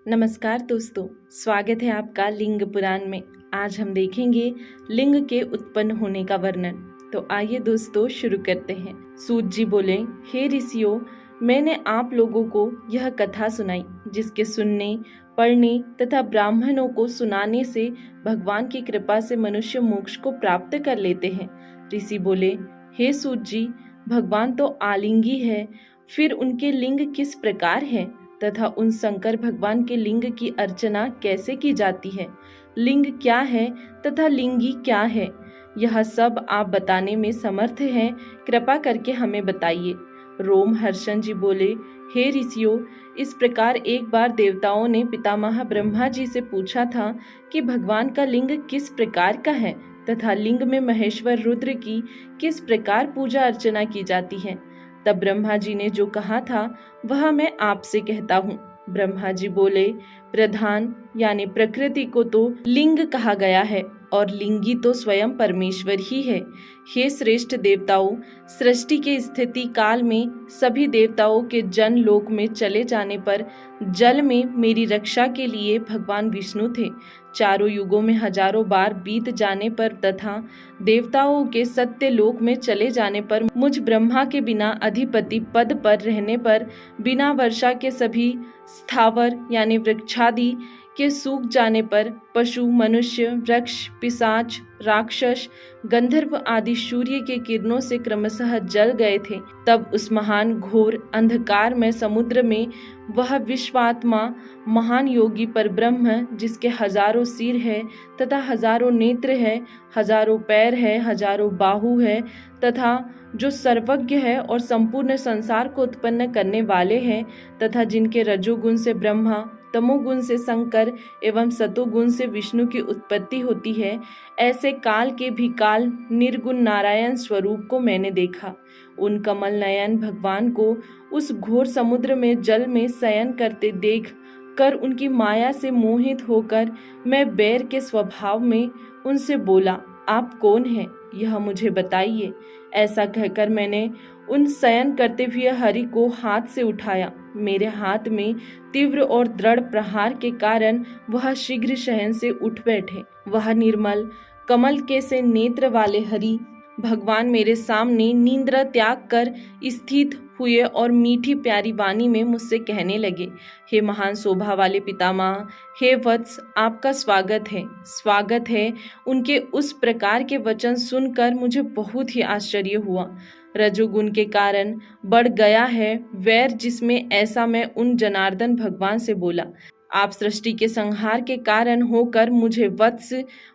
नमस्कार दोस्तों, स्वागत है आपका लिंग पुराण में। आज हम देखेंगे लिंग के उत्पन्न होने का वर्णन। तो आइए दोस्तों शुरू करते हैं। सूत जी बोले, हे ऋषियों, मैंने आप लोगों को यह कथा सुनाई जिसके सुनने, पढ़ने तथा ब्राह्मणों को सुनाने से भगवान की कृपा से मनुष्य मोक्ष को प्राप्त कर लेते हैं। ऋषि बोले, हे सूत जी, भगवान तो आलिंगी है, फिर उनके लिंग किस प्रकार है तथा उन शंकर भगवान के लिंग की अर्चना कैसे की जाती है? लिंग क्या है तथा लिंगी क्या है? यह सब आप बताने में समर्थ हैं, कृपा करके हमें बताइए। रोमहर्षण जी बोले, हे ऋषियों, इस प्रकार एक बार देवताओं ने पितामह ब्रह्मा जी से पूछा था कि भगवान का लिंग किस प्रकार का है तथा लिंग में महेश्वर रुद्र की किस प्रकार पूजा अर्चना की जाती है। तब ब्रह्मा जी ने जो कहा था वह मैं आपसे कहता हूँ। ब्रह्मा जी बोले, प्रधान यानी प्रकृति को तो लिंग कहा गया है और लिंगी तो स्वयं परमेश्वर ही है। हे श्रेष्ठ देवताओं, सृष्टि के स्थिति काल में सभी देवताओं के जन लोक में चले जाने पर जल में मेरी रक्षा के लिए भगवान विष्णु थे। चारों युगों में हजारों बार बीत जाने पर तथा देवताओं के सत्य लोक में चले जाने पर मुझ ब्रह्मा के बिना अधिपति पद पर रहने पर बिना वर्षा के सभी स्थावर यानी वृक्षादि के सूख जाने पर पशु, मनुष्य, वृक्ष, पिशाच, राक्षस, गंधर्व आदि सूर्य के किरणों से क्रमशः जल गए थे। तब उस महान घोर अंधकार में समुद्र में वह विश्वात्मा महान योगी पर ब्रह्म, जिसके हजारों सिर है तथा हजारों नेत्र है, हजारों पैर है, हजारों बाहु है तथा जो सर्वज्ञ है और संपूर्ण संसार को उत्पन्न करने वाले हैं तथा जिनके रजोगुण से ब्रह्मा, तमोगुण से शंकर एवं सतोगुण से विष्णु की उत्पत्ति होती है, ऐसे काल के भी काल निर्गुण नारायण स्वरूप को मैंने देखा। उन कमल नयन भगवान को उस घोर समुद्र में जल में शयन करते देख कर उनकी माया से मोहित होकर मैं बैर के स्वभाव में उनसे बोला, आप कौन हैं, यह मुझे बताइए। ऐसा कहकर मैंने उन शयन करते हुए हरि को हाथ से उठाया। मेरे हाथ में तीव्र और दृढ़ प्रहार के कारण वह शीघ्र शयन से उठ बैठे। वह निर्मल कमल के से नेत्र वाले हरि भगवान मेरे सामने निंद्रा त्याग कर स्थित हुए और मीठी प्यारी वाणी में मुझसे कहने लगे, हे महान शोभा वाले पितामह, हे वत्स, आपका स्वागत है। उनके उस प्रकार के वचन सुनकर मुझे बहुत ही आश्चर्य हुआ। रजोगुण के कारण बढ़ गया है वैर जिसमें, ऐसा मैं उन जनार्दन भगवान से बोला। आप सृष्टि के संहार के कारण होकर मुझे वत्स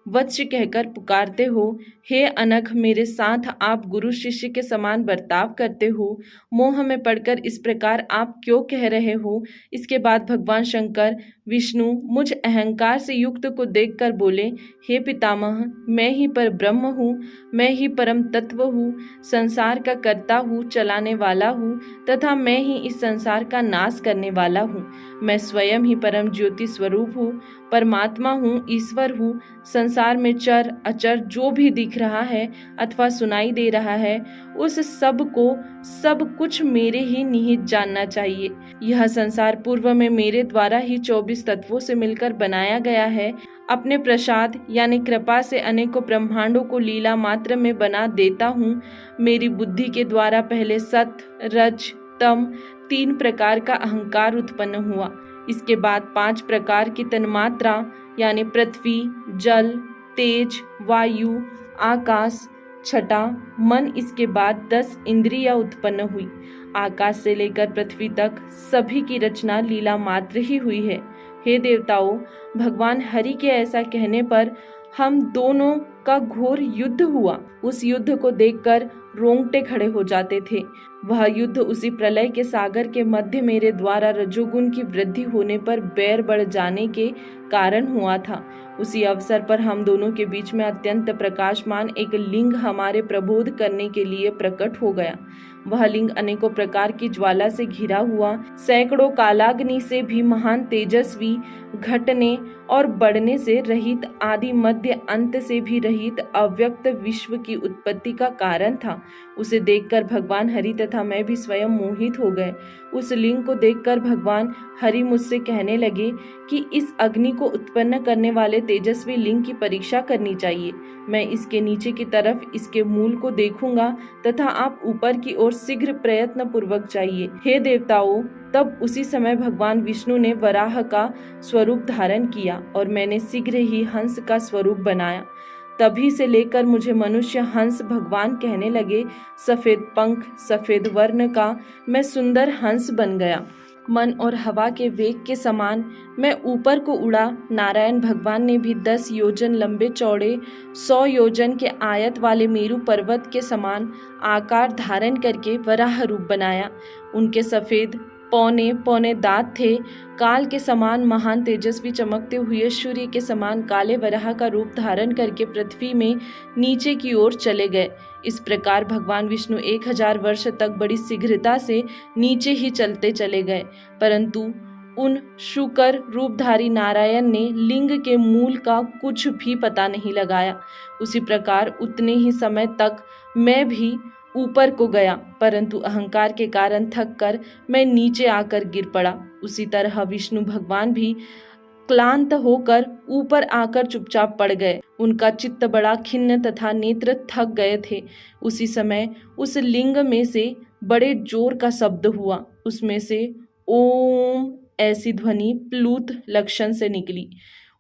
वत्स कहकर पुकारते हो। हे अनघ, मेरे साथ आप गुरु शिष्य के समान बर्ताव करते हो। मोह में पड़कर इस प्रकार आप क्यों कह रहे हो? इसके बाद भगवान शंकर विष्णु मुझ अहंकार से युक्त को देखकर बोले, हे पितामह, मैं ही पर ब्रह्म हूँ, मैं ही परम तत्व हूँ, संसार का कर्ता हूँ, चलाने वाला हूँ तथा मैं ही इस संसार का नाश करने वाला हूँ। मैं स्वयं ही परम ज्योति स्वरूप हूँ, परमात्मा हूँ, ईश्वर हूँ। संसार में चर अचर जो भी दिख रहा है अथवा सुनाई दे रहा है, उस सब को सब कुछ मेरे ही निहित जानना चाहिए। यह संसार पूर्व में मेरे द्वारा ही 24 तत्वों से मिलकर बनाया गया है। अपने प्रसाद यानी कृपा से अनेकों ब्रह्मांडों को लीला मात्र में बना देता हूँ। मेरी बुद्धि के द्वारा पहले सत, रज, तम 3 प्रकार का अहंकार उत्पन्न हुआ। इसके बाद 5 प्रकार की तन्मात्रा यानी पृथ्वी, जल, तेज, वायु, आकाश, छटा, मन। इसके बाद 10 इंद्रियां उत्पन्न हुई। आकाश से लेकर पृथ्वी तक सभी की रचना लीला मात्र ही हुई है। हे देवताओं, भगवान हरि के ऐसा कहने पर हम दोनों का घोर युद्ध हुआ। उस युद्ध को देखकर रोंगटे खड़े हो जाते थे। वह युद्ध उसी प्रलय के सागर के मध्य मेरे द्वारा रजोगुण की वृद्धि होने पर बैर बढ़ जाने के कारण हुआ था। उसी अवसर पर हम दोनों के बीच में अत्यंत प्रकाशमान एक लिंग हमारे प्रबोध करने के लिए प्रकट हो गया। वह लिंग अनेकों प्रकार की ज्वाला से घिरा हुआ, सैकड़ों कालाग्नि से भी महान, तेजस्वी, घटने और बढ़ने से रहित, आदि मध्य अंत से भी रहित रहित अव्यक्त विश्व की उत्पत्ति का कारण था। उसे देखकर भगवान हरि तथा मैं भी स्वयं मोहित हो गए। उस लिंग को देखकर भगवान हरि मुझसे कहने लगे कि इस अग्नि को उत्पन्न करने वाले तेजस्वी लिंग की परीक्षा करनी चाहिए। मैं इसके नीचे की तरफ इसके मूल को देखूंगा तथा आप ऊपर की ओर शीघ्र प्रयत्न पूर्वक जाइए। हे देवताओं, तब उसी समय भगवान विष्णु ने वराह का स्वरूप धारण किया और मैंने शीघ्र ही हंस का स्वरूप बनाया। तभी से लेकर मुझे मनुष्य हंस भगवान कहने लगे। सफेद पंख, सफेद वर्ण का मैं सुंदर हंस बन गया। मन और हवा के वेग के समान मैं ऊपर को उड़ा। नारायण भगवान ने भी 10 योजन लंबे चौड़े 100 योजन के आयत वाले मेरु पर्वत के समान आकार धारण करके वराह रूप बनाया। उनके सफेद पौने पौने दांत थे। काल के समान महान तेजस्वी चमकते हुए सूर्य के समान काले वराह का रूप धारण करके पृथ्वी में नीचे की ओर चले गए। इस प्रकार भगवान विष्णु 1000 वर्ष तक बड़ी शीघ्रता से नीचे ही चलते चले गए, परंतु उन शुकर रूपधारी नारायण ने लिंग के मूल का कुछ भी पता नहीं लगाया। उसी प्रकार उतने ही समय तक मैं भी ऊपर को गया, परंतु अहंकार के कारण थक कर मैं नीचे आकर गिर पड़ा। उसी तरह विष्णु भगवान भी क्लांत होकर ऊपर आकर चुपचाप पड़ गए। उनका चित्त बड़ा खिन्न तथा नेत्र थक गए थे। उसी समय उस लिंग में से बड़े जोर का शब्द हुआ। उसमें से ओम ऐसी ध्वनि प्लूत लक्षण से निकली।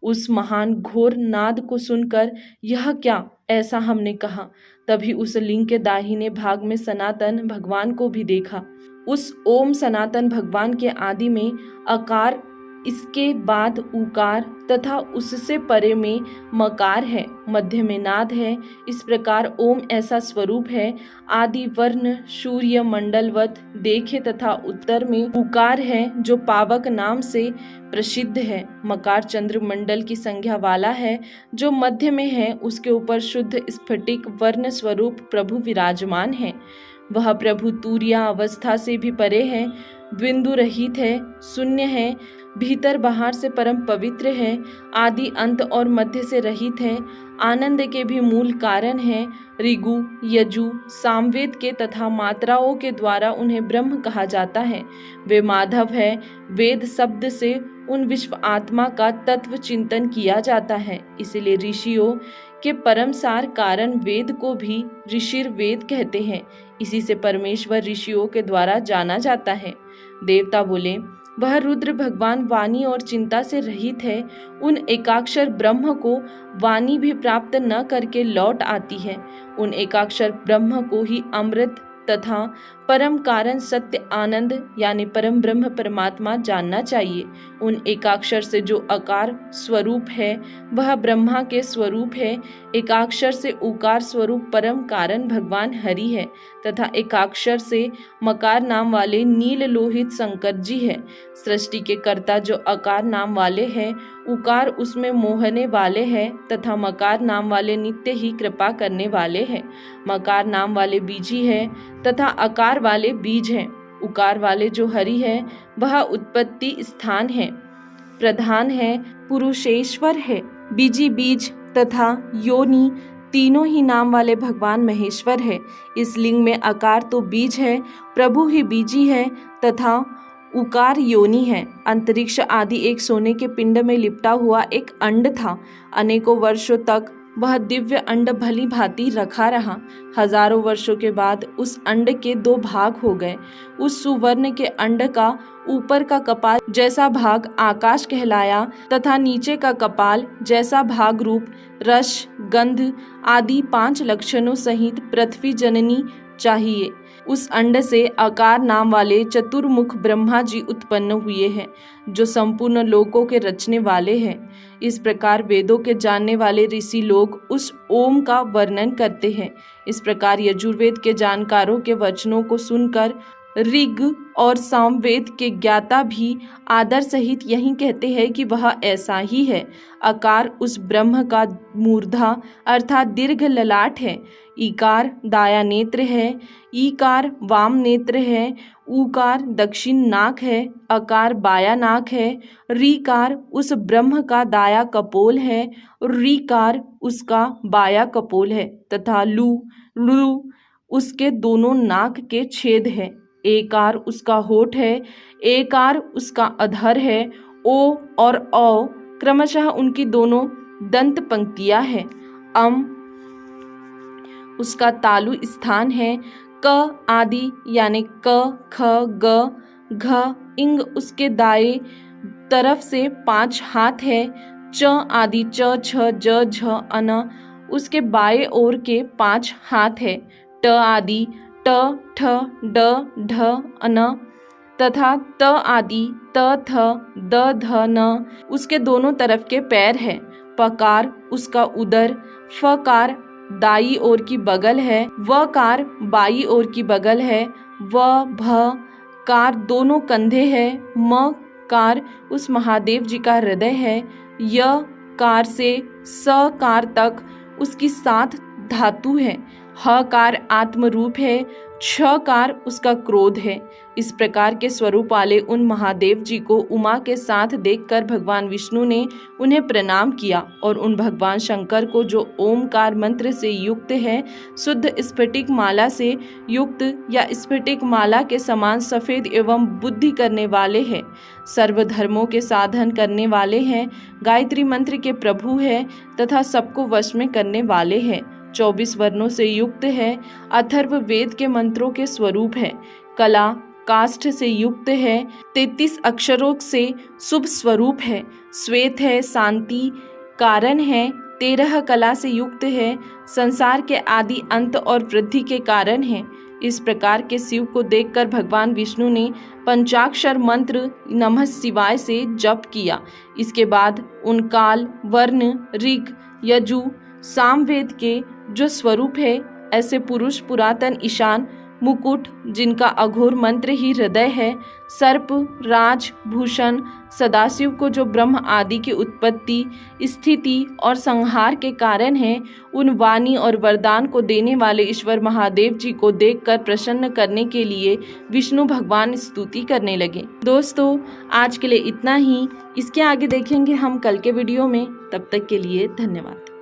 उस महान घोर नाद को सुनकर यह क्या, ऐसा हमने कहा। तभी उस लिंग के दाहिने भाग में सनातन भगवान को भी देखा। उस ओम सनातन भगवान के आदि में अकार, इसके बाद उकार तथा उससे परे में मकार है, मध्य में नाद है। इस प्रकार ओम ऐसा स्वरूप है। आदि वर्ण सूर्य मंडलवत देखे तथा उत्तर में उकार है जो पावक नाम से प्रसिद्ध है। मकार चंद्र मंडल की संज्ञा वाला है। जो मध्य में है उसके ऊपर शुद्ध स्फटिक वर्ण स्वरूप प्रभु विराजमान है। वह प्रभु तूर्या अवस्था से भी परे है, द्विंदु रहित है, शून्य है, भीतर बाहर से परम पवित्र है, आदि अंत और मध्य से रहित है, आनंद के भी मूल कारण है। ऋगु यजु सामवेद के तथा मात्राओं के द्वारा उन्हें ब्रह्म कहा जाता है। वे माधव है। वेद शब्द से उन विश्व आत्मा का तत्व चिंतन किया जाता है। इसलिए ऋषियों के परम सार कारण वेद को भी ऋषिर वेद कहते हैं। इसी से परमेश्वर ऋषियों के द्वारा जाना जाता है। देवता बोले, वह रुद्र भगवान वाणी और चिंता से रहित है। उन एकाक्षर ब्रह्म को वाणी भी प्राप्त न करके लौट आती है। उन एकाक्षर ब्रह्म को ही अमृत तथा परम कारण सत्य आनंद यानी परम ब्रह्म परमात्मा जानना चाहिए। उन एकाक्षर से जो अकार स्वरूप है वह ब्रह्मा के स्वरूप है। एकाक्षर से उकार स्वरूप परम कारण भगवान हरि है तथा एकाक्षर से मकार नाम वाले नील लोहित शंकर जी है। सृष्टि के कर्ता जो अकार नाम वाले हैं, उकार उसमें मोहने वाले हैं तथा मकार नाम वाले नित्य ही कृपा करने वाले हैं। मकार नाम वाले बीजी है तथा अकार वाले बीज हैं। उकार वाले जो हरि है वह उत्पत्ति स्थान है, प्रधान है, पुरुषेश्वर है। बीजी बीज तथा योनि तीनों ही नाम वाले भगवान महेश्वर है। इस लिंग में अकार तो बीज है, प्रभु ही बीजी है तथा उकार योनि है। अंतरिक्ष आदि एक सोने के पिंड में लिपटा हुआ एक अंड था। अनेकों वर्षों तक वह दिव्य अंड भली भांति रखा रहा। हजारों वर्षों के बाद उस अंड के 2 भाग हो गए। उस सुवर्ण के अंड का ऊपर का कपाल जैसा भाग आकाश कहलाया तथा नीचे का कपाल जैसा भाग रूप, रस, गंध आदि 5 लक्षणों सहित पृथ्वी जननी चाहिए। उस अंड से अकार नाम वाले चतुर्मुख ब्रह्मा जी उत्पन्न हुए हैं जो संपूर्ण लोकों के रचने वाले हैं। इस प्रकार वेदों के जानने वाले ऋषि लोग उस ओम का वर्णन करते हैं। इस प्रकार यजुर्वेद के जानकारों के वचनों को सुनकर ऋग और सामवेद के ज्ञाता भी आदर सहित यही कहते हैं कि वह ऐसा ही है। अकार उस ब्रह्म का मूर्धा अर्थात दीर्घ ललाट है। ईकार दाया नेत्र है, ईकार वाम नेत्र है, ऊकार दक्षिण नाक है, अकार बाया नाक है, रीकार उस ब्रह्म का दाया कपोल है और रीकार उसका बाया कपोल है तथा लू उसके दोनों नाक के छेद है। एकार उसका होठ है, एकार उसका अधर है, ओ और औ क्रमशः उनकी दोनों दंत पंक्तियां हैं। उसका तालु स्थान है। क आदि यानी क ख ग घ इंग उसके दाएं तरफ से 5 हाथ है। च आदि च छ ज झ अन उसके बाएं ओर के 5 हाथ है। ट आदि ट ठ ड ढ अन तथा त आदि त थ द ध न उसके दोनों तरफ के पैर है। पकार उसका उदर, फकार दाई ओर की बगल है, वकार बाई ओर की बगल है, व भ कार दोनों कंधे है, म कार उस महादेव जी का हृदय है, य कार से स कार तक उसकी 7 धातु है, ह कार आत्म रूप है, छ कार उसका क्रोध है। इस प्रकार के स्वरूप वाले उन महादेव जी को उमा के साथ देखकर भगवान विष्णु ने उन्हें प्रणाम किया और उन भगवान शंकर को जो ओमकार मंत्र से युक्त है, शुद्ध स्फटिक माला से युक्त या स्फटिक माला के समान सफेद एवं बुद्धि करने वाले हैं, सर्वधर्मों के साधन करने वाले हैं, गायत्री मंत्र के प्रभु है तथा सबको वश में करने वाले हैं, 24 वर्णों से युक्त है, अथर्व वेद के मंत्रों के स्वरूप है, कला काष्ठ से युक्त है, 33 अक्षरों से शुभ स्वरूप है, श्वेत है, शांति कारण है, 13 कला से युक्त है, संसार के आदि अंत और वृद्धि के कारण है। इस प्रकार के शिव को देखकर भगवान विष्णु ने पंचाक्षर मंत्र नमः शिवाय से जप किया। इसके बाद उन काल वर्ण ऋग यजु सामवेद के जो स्वरूप है, ऐसे पुरुष पुरातन ईशान मुकुट जिनका अघोर मंत्र ही हृदय है, सर्प राज भूषण सदाशिव को जो ब्रह्म आदि की उत्पत्ति स्थिति और संहार के कारण है, उन वाणी और वरदान को देने वाले ईश्वर महादेव जी को देखकर प्रसन्न करने के लिए विष्णु भगवान स्तुति करने लगे। दोस्तों आज के लिए इतना ही, इसके आगे देखेंगे हम कल के वीडियो में। तब तक के लिए धन्यवाद।